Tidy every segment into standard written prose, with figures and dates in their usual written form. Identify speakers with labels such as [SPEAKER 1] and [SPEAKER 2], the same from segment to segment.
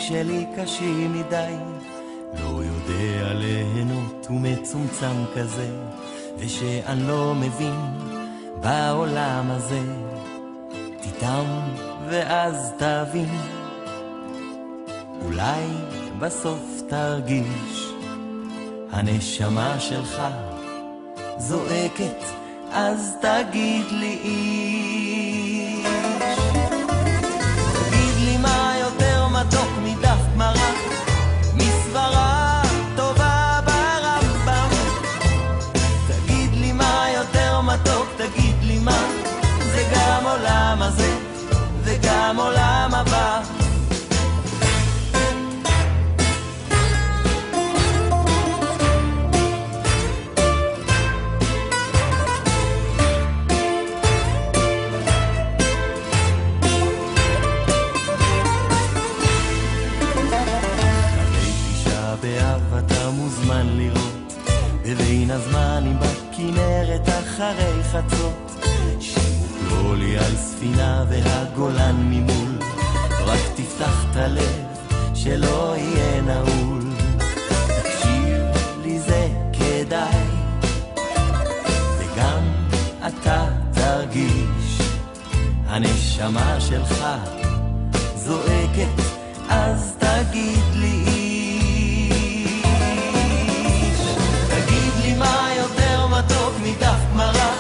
[SPEAKER 1] שלי קשים מדי, לא יודע ליהנות ומצומצם כזה, ושאני לא מבין בעולם הזה. תטעם ואז תבין, אולי בסוף תרגיש, הנשמה שלך זועקת, אז תגיד לי איש. תגיד לי מה יותר מתוק מדף גמרא, מסברה טובה ברמב"ם. תגיד לי מה יותר מתוק, תגיד לי מה, זה גם עולם הזה וגם עולם הבא. בין הזמנים בכנרת אחרי חצות, שימוק לי על ספינה והגולן ממול, רק תפתח את הלב שלא יהיה נעול. תקשיב לי זה כדאי, וגם אתה תרגיש, הנשמה שלך זועקת, אז תגיד לי מה יותר מתוק מדף גמרא,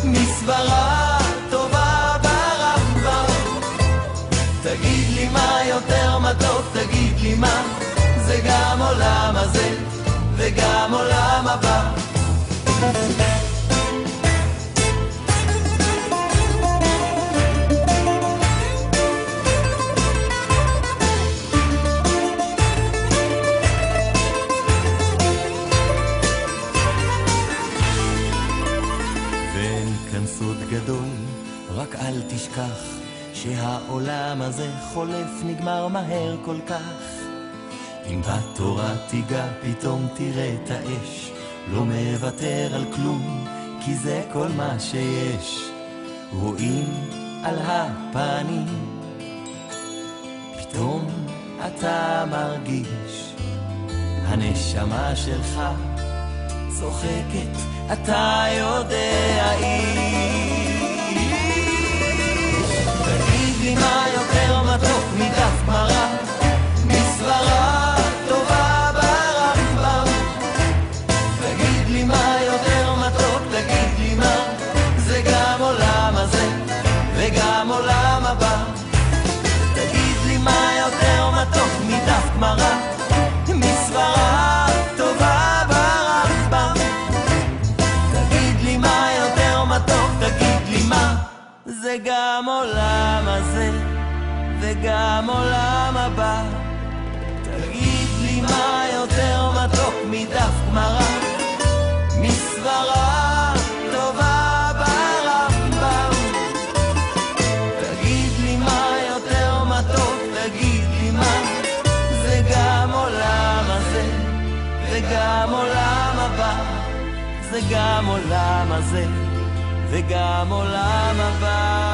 [SPEAKER 1] מסברה טובה ברמב"ם. תגיד לי מה יותר מתוק, תגיד לי מה, זה גם עולם הזה וגם עולם הבא. רק אל תשכח שהעולם הזה חולף, נגמר מהר כל כך. אם בתורה תיגע פתאום תראה את האש, לא מוותר על כלום כי זה כל מה שיש. רואים על הפנים, פתאום אתה מרגיש, הנשמה שלך צוחקת, אתה יודע תגיד לי מה יותר מתוק מדף גמרא, מסברה טובה ברמב"ם. תגיד לי מה יותר מתוק, תגיד לי מה, זה גם עולם הזה וגם עולם הבא. תגיד לי מה יותר מתוק מדף גמרא, מסברה טובה ברמב"ם. תגיד לי מה יותר מתוק, תגיד לי מה, זה גם עולם הזה וגם עולם הבא. תגיד לי מה יותר מתוק מדף גמרא, מסברה טובה ברמב"ם. תגיד לי מה יותר מתוק, תגיד לי מה, זה גם עולם הזה וגם עולם הבא. זה גם עולם הזה וגם עולם הבא.